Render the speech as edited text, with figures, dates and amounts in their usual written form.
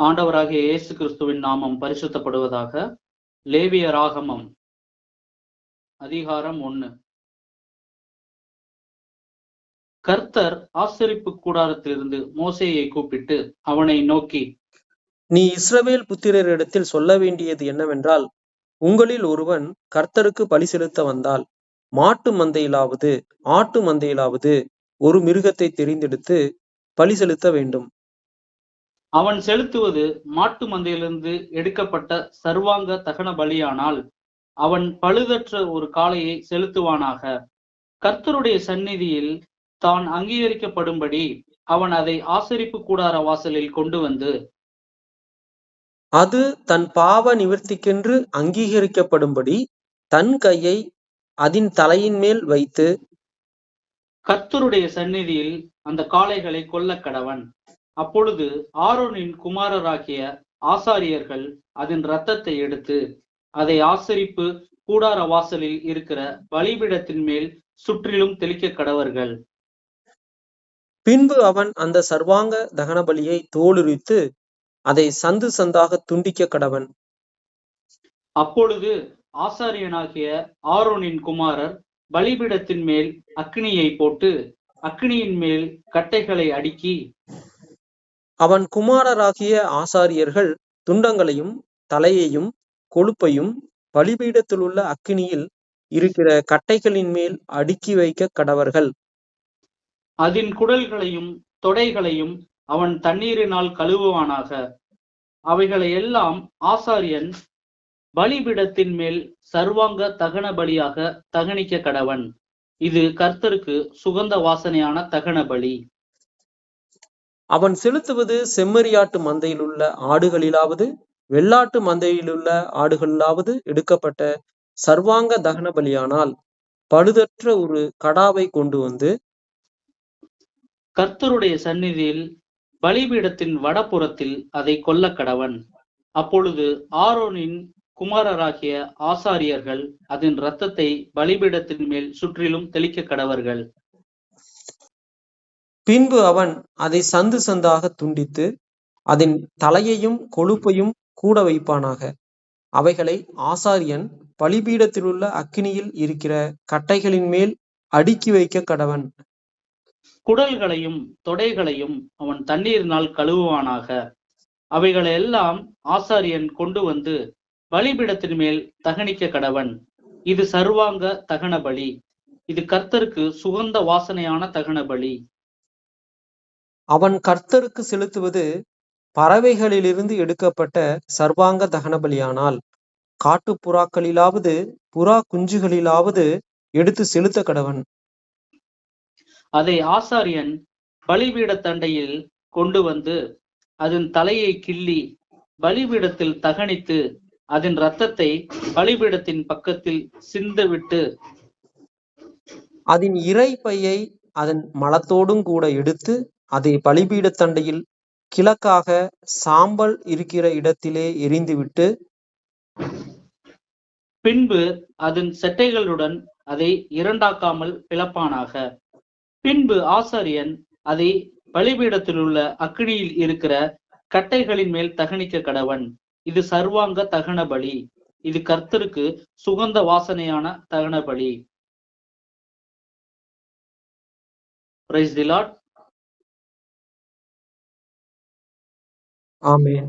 ஆண்டவராகிய இயேசு கிறிஸ்துவின் நாமம் பரிசுத்தப்படுவதாக. லேவியராகமம் அதிகாரம் 1. கர்த்தர் ஆசரிப்பு கூடாரத்திலிருந்து மோசேயை கூப்பிட்டு அவனை நோக்கி, நீ இஸ்ரவேல் புத்திரரிடத்தில் சொல்ல வேண்டியது என்னவென்றால், உங்களில் ஒருவன் கர்த்தருக்கு பலி செலுத்த வந்தால், மாட்டு மந்தையிலாவது ஆட்டு மந்தையிலாவது ஒரு மிருகத்தை தெரிந்தெடுத்து பலி செலுத்த வேண்டும். அவன் செலுத்துவது மாட்டு மந்தையிலிருந்து எடுக்கப்பட்ட சர்வாங்க தகன பலியானால் அவன் பழுதற்ற ஒரு காளையை செலுத்துவானாக. கர்த்தருடைய சந்நிதியில் தான் அங்கீகரிக்கப்படும்படி அவன் அதை ஆசரிப்பு கூடார வாசலில் கொண்டு வந்து, அது தன் பாவ நிவர்த்திக்கென்று அங்கீகரிக்கப்படும்படி தன் கையை அதன் தலையின் மேல் வைத்து கர்த்தருடைய சந்நிதியில் அந்த காளைகளை கொல்ல கடவன். அப்பொழுது ஆரோனின் குமாரராகிய ஆசாரியர்கள் அதன் இரத்தத்தை எடுத்து அதை ஆசரிப்பு கூடார வாசலில் இருக்கிற பலிபீடத்தின் மேல் சுற்றிலும் தெளிக்க கடவர்கள். பின்பு அவன் அந்த சர்வாங்க தகன பலியை தோலுரித்து அதை சந்து சந்தாக துண்டிக்க கடவன். அப்பொழுது ஆசாரியனாகிய ஆரோனின் குமாரர் பலிபீடத்தின் மேல் அக்கினியை போட்டு அக்கினியின் மேல் கட்டைகளை அடுக்கி, அவன் குமாரராகிய ஆசாரியர்கள் துண்டங்களையும் தலையையும் கொழுப்பையும் பலிபீடத்திலுள்ள அக்கினியில் இருக்கிற கட்டைகளின் மேல் அடுக்கி வைக்க கடவர்கள். அதன் குடல்களையும் தொடைகளையும் அவன் தண்ணீரினால் கழுவுவானாக. அவைகளை எல்லாம் ஆசாரியன் பலிபீடத்தின் மேல் சர்வாங்க தகன பலியாக தகனிக்க கடவன். இது கர்த்தருக்கு சுகந்த வாசனையான தகன பலி. அவன் செலுத்துவது செம்மறியாட்டு மந்தையிலுள்ள ஆடுகளிலாவது வெள்ளாட்டு மந்தையிலுள்ள ஆடுகளிலாவது எடுக்கப்பட்ட சர்வாங்க தகன பலியானால் பழுதற்ற ஒரு கடாவை கொண்டு வந்து கர்த்தருடைய சந்நிதியில் பலிபீடத்தின் வடபுறத்தில் அதை கொல்ல கடவன். அப்பொழுது ஆரோனின் குமாரராகிய ஆசாரியர்கள் அதன் இரத்தத்தை பலிபீடத்தின் மேல் சுற்றிலும் தெளிக்க கடவர்கள். பின்பு அவன் அதை சந்து சந்தாக துண்டித்து அதன் தலையையும் கொழுப்பையும் கூட வைப்பானாக. அவைகளை ஆசாரியன் பலிபீடத்திலுள்ள அக்கினியில் இருக்கிற கட்டைகளின் மேல் அடுக்கி வைக்க கடவன். குடல்களையும் தொடைகளையும் அவன் தண்ணீரினால் கழுவுவானாக. அவைகளை எல்லாம் ஆசாரியன் கொண்டு வந்து பலிபீடத்தின் மேல் தகனிக்க கடவன். இது சர்வாங்க தகன பலி. இது கர்த்தருக்கு சுகந்த வாசனையான தகன பலி. அவன் கர்த்தருக்கு செலுத்துவது பறவைகளிலிருந்து எடுக்கப்பட்ட சர்வாங்க தகன பலியானால் காட்டுப்புறாக்களிலாவது புறா குஞ்சுகளிலாவது எடுத்து செலுத்த கடவன். அதை ஆசாரியன் பலிபீட தண்டையில் கொண்டு வந்து அதன் தலையை கிள்ளி பலிபீடத்தில் தகனித்து அதன் இரத்தத்தை பலிபீடத்தின் பக்கத்தில் சிந்த விட்டு அதன் இறை பையை அதன் மலத்தோடும் கூட எடுத்து அதை பலிபீட தண்டையில் கிழக்காக சாம்பல் இருக்கிற இடத்திலே எரிந்துவிட்டு பின்பு அதன் செட்டைகளுடன் அதை இரண்டாக்காமல் பிளப்பானாக. பின்பு ஆசாரியன் அதை பலிபீடத்தில் உள்ள அக்கினியில் இருக்கிற கட்டைகளின் மேல் தகனிக்க கடவன். இது சர்வாங்க தகன பலி. இது கர்த்தருக்கு சுகந்த வாசனையான தகன பலி. Praise the Lord. ஆமென்.